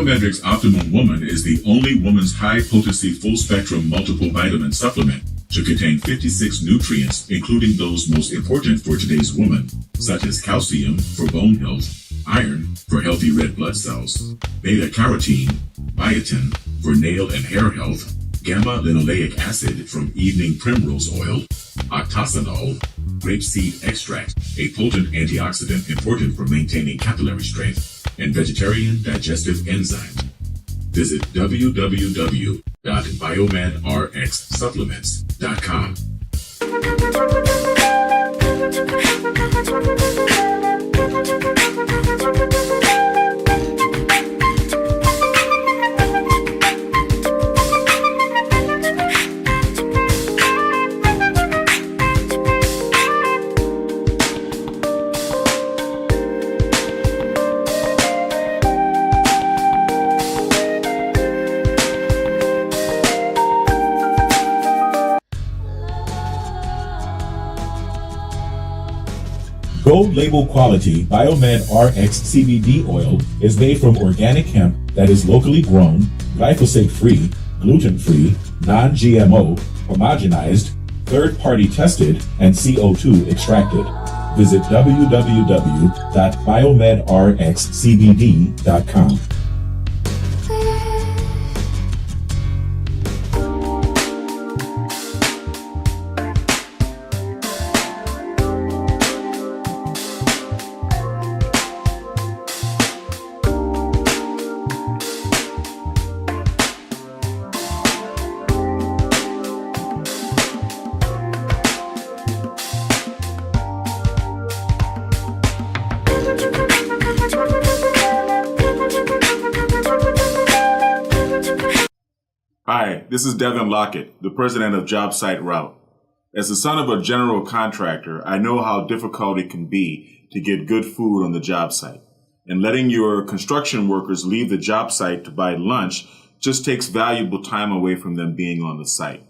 Biometrics Optimum Woman is the only woman's high-potency full-spectrum multiple vitamin supplement to contain 56 nutrients, including those most important for today's woman, such as calcium for bone health, iron for healthy red blood cells, beta-carotene, biotin for nail and hair health, gamma-linoleic acid from evening primrose oil, octasanol, grapeseed extract, a potent antioxidant important for maintaining capillary strength, and vegetarian digestive enzymes. Visit www.biomanrxsupplements.com. Gold label quality Biomed RX CBD oil is made from organic hemp that is locally grown, glyphosate free, gluten free, non-GMO, homogenized, third-party tested, and CO2 extracted. Visit www.biomedrxcbd.com. Hi, this is Devin Lockett, the president of JobSite Route. As the son of a general contractor, I know how difficult it can be to get good food on the job site. And letting your construction workers leave the job site to buy lunch just takes valuable time away from them being on the site.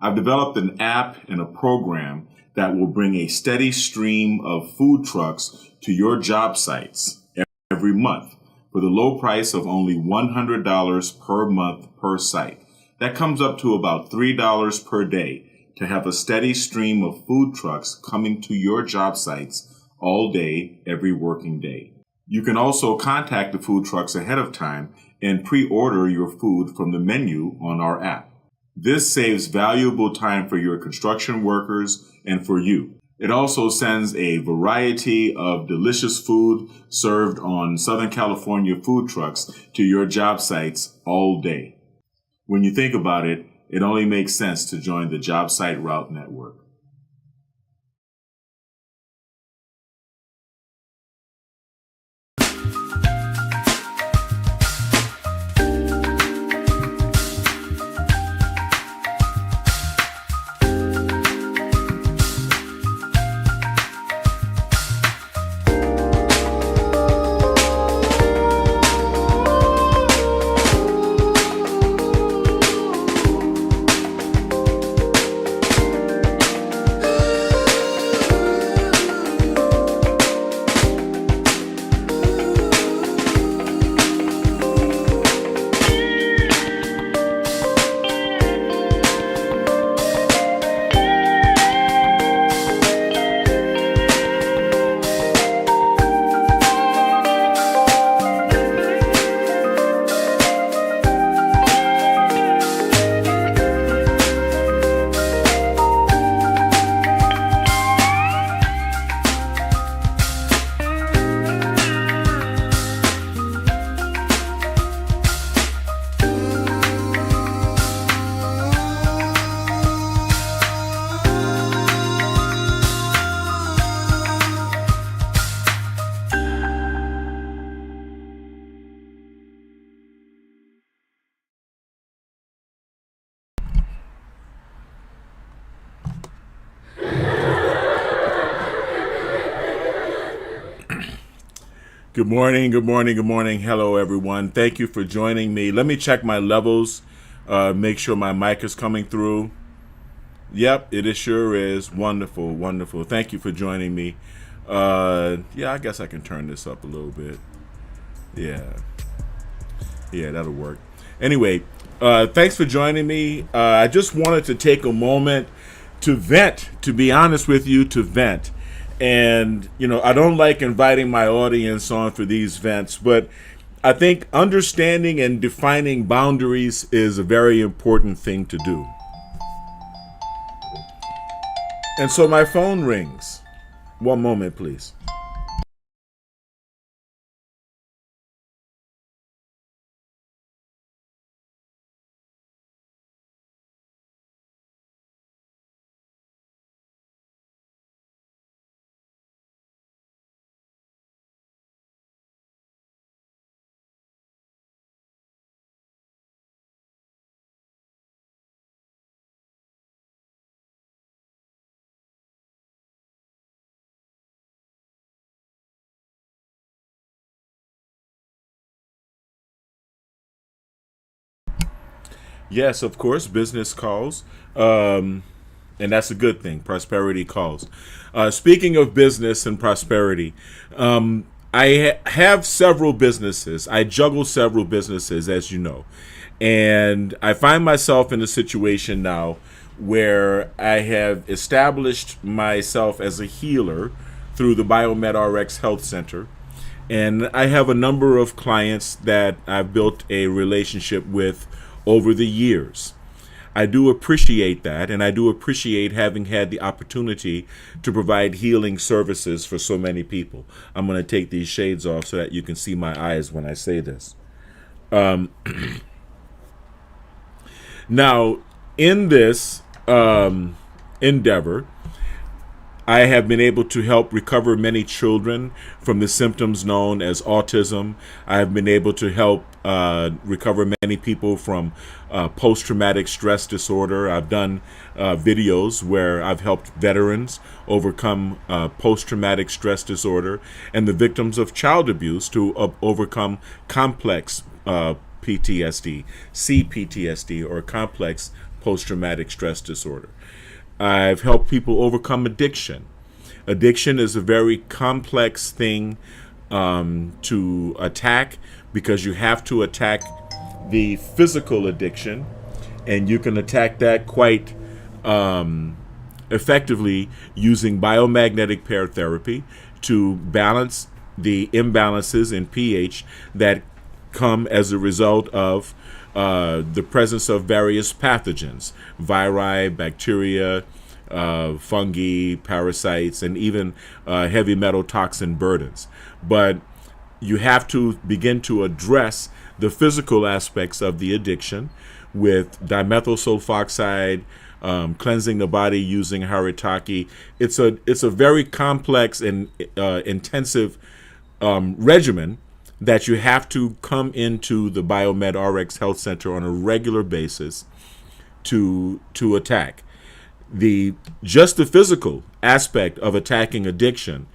I've developed an app and a program that will bring a steady stream of food trucks to your job sites every month for the low price of only $100 per month per site. That comes up to about $3 per day to have a steady stream of food trucks coming to your job sites all day, every working day. You can also contact the food trucks ahead of time and pre-order your food from the menu on our app. This saves valuable time for your construction workers and for you. It also sends a variety of delicious food served on Southern California food trucks to your job sites all day. When you think about it, it only makes sense to join the JobSite Route Network. Good morning, good morning, good morning. Hello, everyone. Thank you for joining me. Let me check my levels, make sure my mic is coming through. Yep, it sure is. Wonderful, wonderful. Thank you for joining me. Yeah, I guess I can turn this up a little bit. Yeah. Yeah, that'll work. Anyway, thanks for joining me. I just wanted to take a moment to vent, to be honest with you, to vent. And, I don't like inviting my audience on for these vents, but I think understanding and defining boundaries is a very important thing to do. And so my phone rings. One moment, please. Yes, of course, business calls. And that's a good thing. Prosperity calls. Speaking of business and prosperity, have several businesses. I juggle several businesses, as you know. And I find myself in a situation now where I have established myself as a healer through the Biomed RX Health Center. And I have a number of clients that I've built a relationship with over the years. I do appreciate that, and I do appreciate having had the opportunity to provide healing services for so many people. I'm going to take these shades off so that you can see my eyes when I say this. Now, in this endeavor, I have been able to help recover many children from the symptoms known as autism. I have been able to help recover many people from post-traumatic stress disorder. I've done videos where I've helped veterans overcome post-traumatic stress disorder and the victims of child abuse to overcome complex PTSD, CPTSD, or complex post-traumatic stress disorder. I've helped people overcome addiction. Addiction is a very complex thing to attack because you have to attack the physical addiction, and you can attack that quite effectively using biomagnetic pair therapy to balance the imbalances in pH that come as a result of the presence of various pathogens, viri, bacteria, fungi, parasites, and even heavy metal toxin burdens. But you have to begin to address the physical aspects of the addiction with dimethyl sulfoxide, cleansing the body using Haritaki. It's a very complex and intensive regimen that you have to come into the Biomed RX Health Center on a regular basis to attack. Just the physical aspect of attacking addiction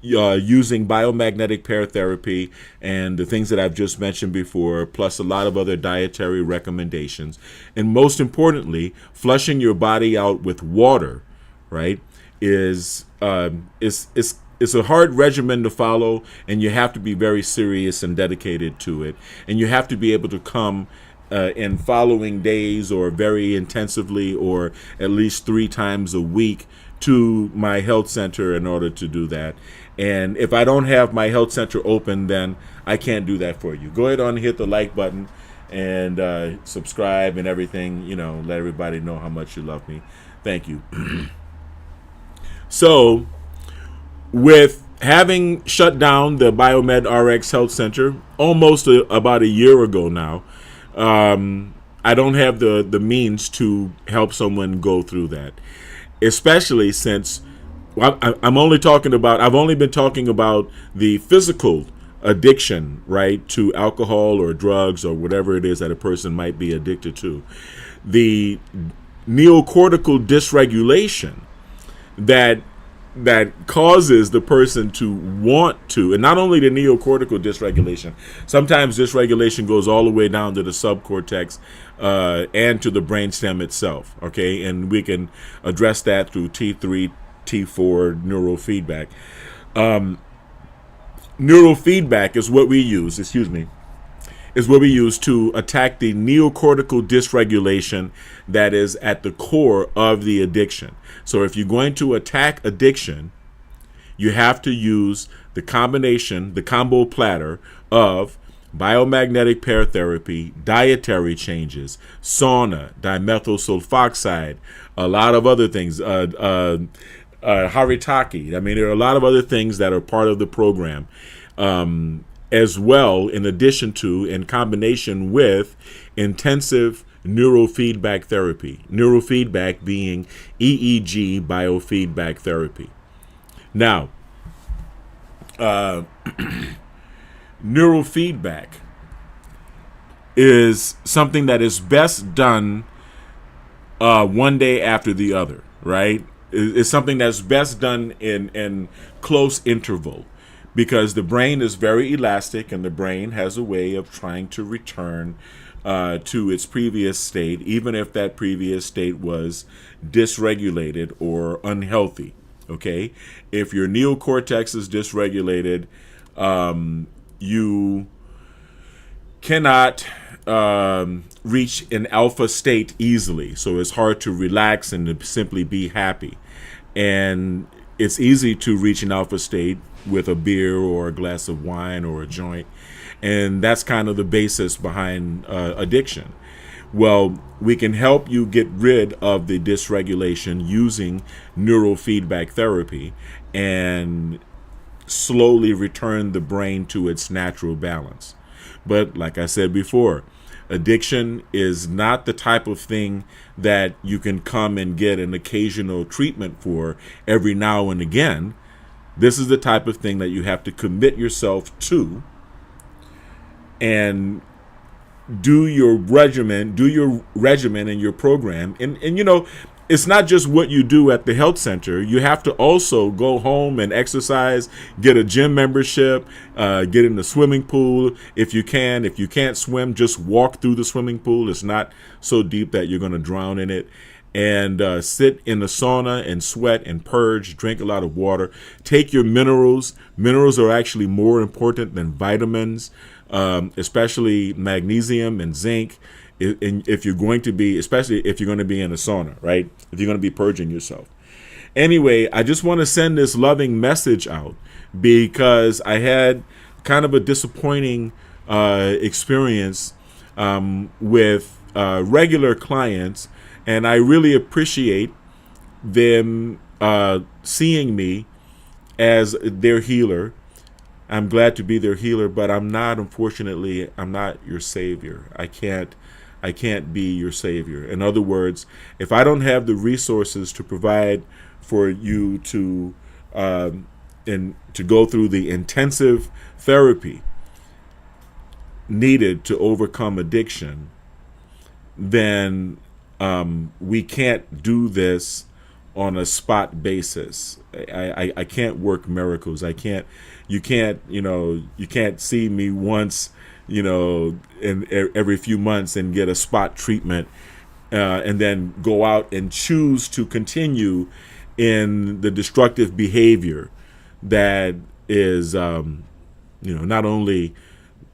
using biomagnetic pair therapy and the things that I've just mentioned before, plus a lot of other dietary recommendations, and most importantly, flushing your body out with water, right, is it's a hard regimen to follow, and you have to be very serious and dedicated to it. And you have to be able to come in following days or very intensively or at least 3 times a week to my health center in order to do that. And if I don't have my health center open, then I can't do that for you. Go ahead and hit the like button and subscribe and everything. Let everybody know how much you love me. Thank you. So, with having shut down the Biomed RX Health Center almost about a year ago now, I don't have the means to help someone go through that, especially since I've only been talking about the physical addiction, right, to alcohol or drugs or whatever it is that a person might be addicted to. The neocortical dysregulation that causes the person to want to, and not only the neocortical dysregulation, sometimes dysregulation goes all the way down to the subcortex and to the brainstem itself, okay? And we can address that through T3, T4 neurofeedback. Neurofeedback is what we use, is what we use to attack the neocortical dysregulation that is at the core of the addiction. So if you're going to attack addiction, you have to use the combination, the combo platter of biomagnetic pair therapy, dietary changes, sauna, dimethyl sulfoxide, a lot of other things, haritaki. I mean, there are a lot of other things that are part of the program, as well, in addition to, in combination with, intensive neurofeedback therapy. Neurofeedback being EEG biofeedback therapy. Now, neurofeedback is something that is best done one day after the other, right? It's something that's best done in close interval, because the brain is very elastic and the brain has a way of trying to return to its previous state, even if that previous state was dysregulated or unhealthy. Okay, if your neocortex is dysregulated, you cannot reach an alpha state easily. So it's hard to relax and to simply be happy. And it's easy to reach an alpha state with a beer or a glass of wine or a joint. And that's kind of the basis behind addiction. Well, we can help you get rid of the dysregulation using neurofeedback therapy and slowly return the brain to its natural balance. But like I said before, addiction is not the type of thing that you can come and get an occasional treatment for every now and again. This is the type of thing that you have to commit yourself to and do your regimen and your program. And you know, it's not just what you do at the health center. You have to also go home and exercise, get a gym membership, get in the swimming pool if you can. If you can't swim, just walk through the swimming pool. It's not so deep that you're going to drown in it. And sit in the sauna and sweat and purge, drink a lot of water. Take your minerals. Minerals are actually more important than vitamins, especially magnesium and zinc. If you're going to be, especially if you're going to be in a sauna, right? If you're going to be purging yourself. Anyway, I just want to send this loving message out because I had kind of a disappointing experience with regular clients, and I really appreciate them seeing me as their healer. I'm glad to be their healer, but unfortunately, I'm not your savior. I can't be your savior. In other words, if I don't have the resources to provide for you to go through the intensive therapy needed to overcome addiction, then we can't do this on a spot basis. I can't work miracles. You can't see me once, in every few months and get a spot treatment, and then go out and choose to continue in the destructive behavior that is, not only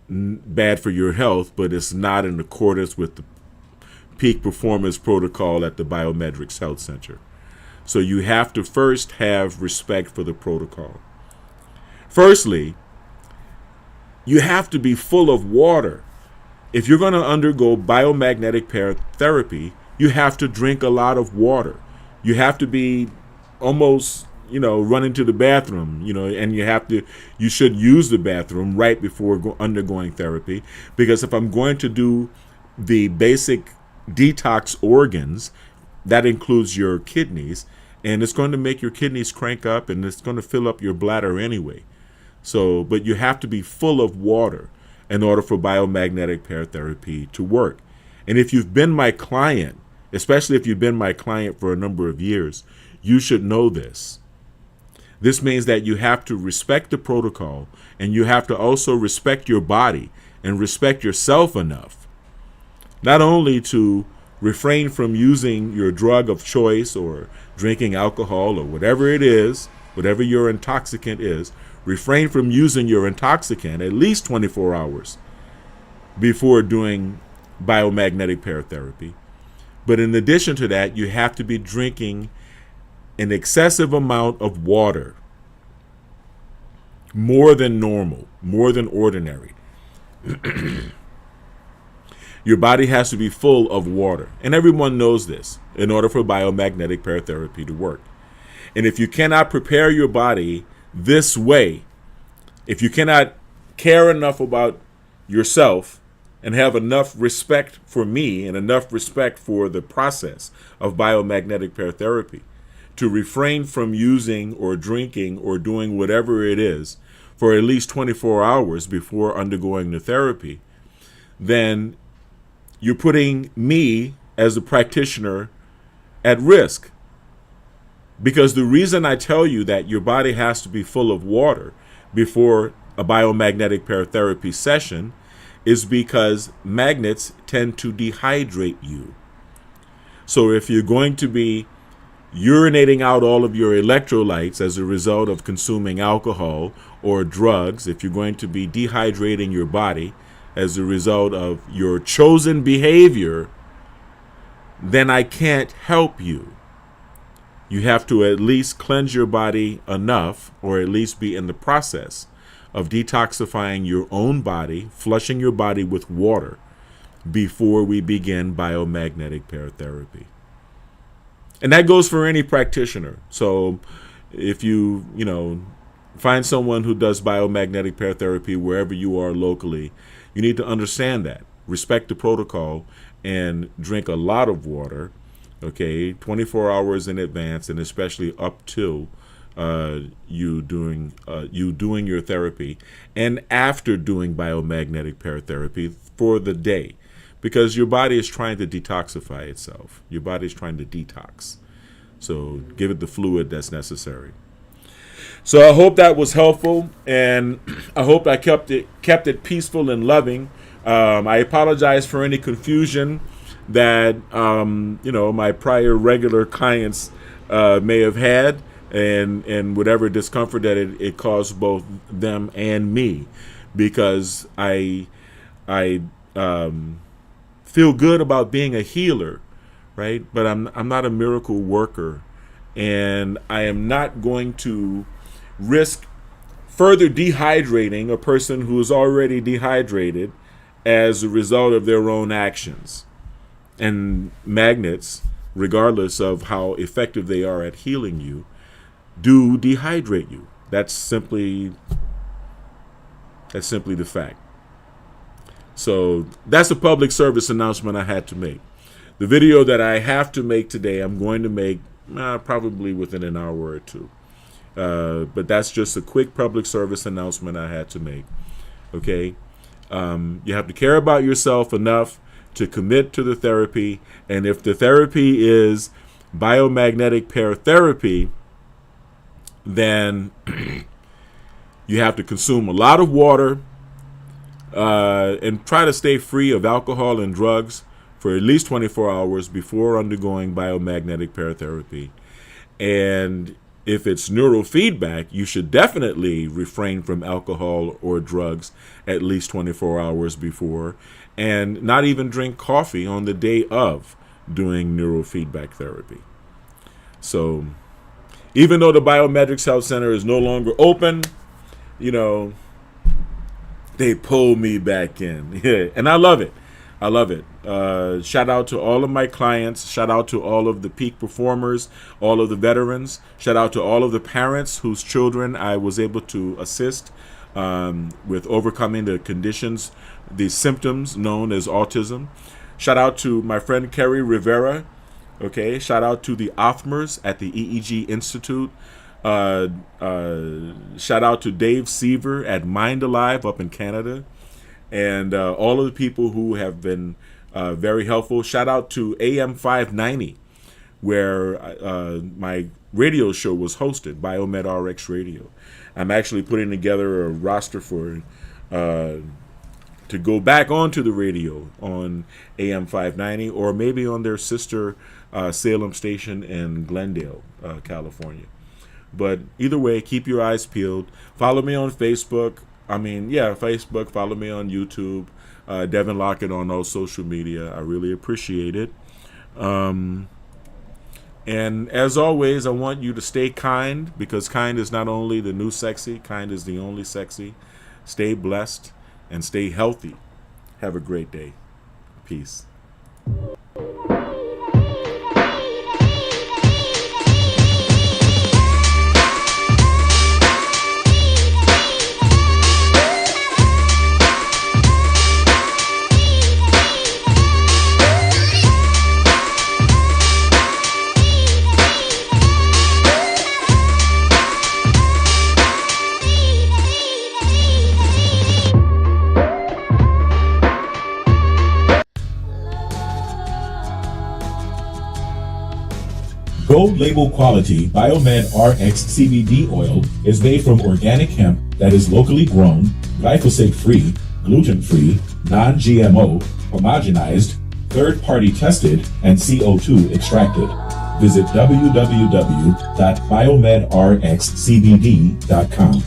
bad for your health, but it's not in accordance with the peak performance protocol at the Biometrics Health Center. So you have to first have respect for the protocol. Firstly, you have to be full of water. If you're going to undergo biomagnetic pair therapy, you have to drink a lot of water. You have to be almost, running to the bathroom, and you should use the bathroom right before undergoing therapy. Because if I'm going to do the basic detox organs, that includes your kidneys, and it's going to make your kidneys crank up and it's going to fill up your bladder anyway. So, but you have to be full of water in order for biomagnetic pair therapy to work. And if you've been my client, especially if you've been my client for a number of years, you should know this. This means that you have to respect the protocol, and you have to also respect your body and respect yourself enough, not only to refrain from using your drug of choice or drinking alcohol or whatever it is, whatever your intoxicant is. Refrain from using your intoxicant at least 24 hours before doing biomagnetic paratherapy. But in addition to that, you have to be drinking an excessive amount of water, more than normal, more than ordinary. Your body has to be full of water. And everyone knows this in order for biomagnetic paratherapy to work. And if you cannot prepare your body this way, if you cannot care enough about yourself and have enough respect for me and enough respect for the process of biomagnetic paratherapy to refrain from using or drinking or doing whatever it is for at least 24 hours before undergoing the therapy, then you're putting me as a practitioner at risk. Because the reason I tell you that your body has to be full of water before a biomagnetic paratherapy session is because magnets tend to dehydrate you. So if you're going to be urinating out all of your electrolytes as a result of consuming alcohol or drugs, if you're going to be dehydrating your body as a result of your chosen behavior, then I can't help you. You have to at least cleanse your body enough, or at least be in the process of detoxifying your own body, flushing your body with water before we begin biomagnetic paratherapy. And that goes for any practitioner. So if you find someone who does biomagnetic paratherapy wherever you are locally, you need to understand that, respect the protocol, and drink a lot of water, okay, 24 hours in advance, and especially up to you doing your therapy and after doing biomagnetic paratherapy for the day, because your body is trying to detoxify itself. Your body is trying to detox. So give it the fluid that's necessary. So I hope that was helpful, and I hope I kept it peaceful and loving. I apologize for any confusion that my prior regular clients may have had, and whatever discomfort that it caused both them and me, because I feel good about being a healer, right? But I'm not a miracle worker, and I am not going to risk further dehydrating a person who is already dehydrated as a result of their own actions. And magnets, regardless of how effective they are at healing you, do dehydrate you. That's simply the fact. So that's a public service announcement I had to make. The video that I have to make today, I'm going to make probably within an hour or two. But that's just a quick public service announcement I had to make. Okay? You have to care about yourself enough to commit to the therapy. And if the therapy is biomagnetic paratherapy, then you have to consume a lot of water and try to stay free of alcohol and drugs for at least 24 hours before undergoing biomagnetic paratherapy. And if it's neurofeedback, you should definitely refrain from alcohol or drugs at least 24 hours before, and not even drink coffee on the day of doing neurofeedback therapy. So even though the Biometrics Health Center is no longer open, they pull me back in. Yeah, and I love it. I love it. Shout out to all of my clients. Shout out to all of the peak performers, all of the veterans. Shout out to all of the parents whose children I was able to assist with overcoming the conditions, the symptoms known as autism. Shout out to my friend Kerry Rivera. Okay. Shout out to the Othmers at the EEG Institute. Shout out to Dave Seaver at Mind Alive up in Canada. And all of the people who have been very helpful. Shout out to AM 590, where my radio show was hosted, Biomed RX Radio. I'm actually putting together a roster for to go back onto the radio on AM 590, or maybe on their sister Salem station in Glendale, California. But either way, keep your eyes peeled. Follow me on Facebook. Facebook. Follow me on YouTube. Devin Lockett on all social media. I really appreciate it. And as always, I want you to stay kind, because kind is not only the new sexy, kind is the only sexy. Stay blessed and stay healthy. Have a great day. Peace. Gold label quality Biomed RX CBD oil is made from organic hemp that is locally grown, glyphosate-free, gluten-free, non-GMO, homogenized, third-party tested, and CO2 extracted. Visit www.biomedrxcbd.com.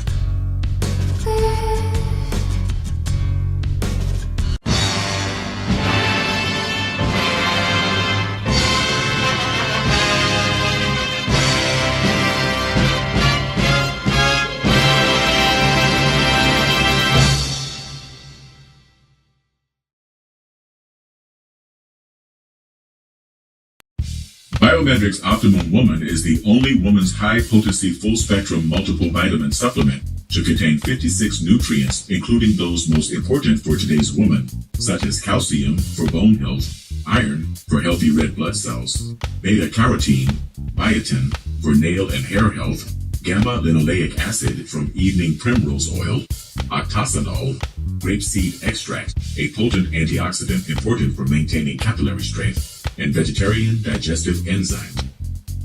Biomedric's Optimum Woman is the only woman's high-potency full-spectrum multiple vitamin supplement to contain 56 nutrients, including those most important for today's woman, such as calcium for bone health, iron for healthy red blood cells, beta-carotene, biotin for nail and hair health, gamma-linoleic acid from evening primrose oil, octasanol, grapeseed extract, a potent antioxidant important for maintaining capillary strength, and vegetarian digestive enzymes.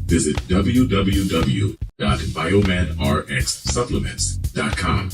Visit www.biomedrxsupplements.com.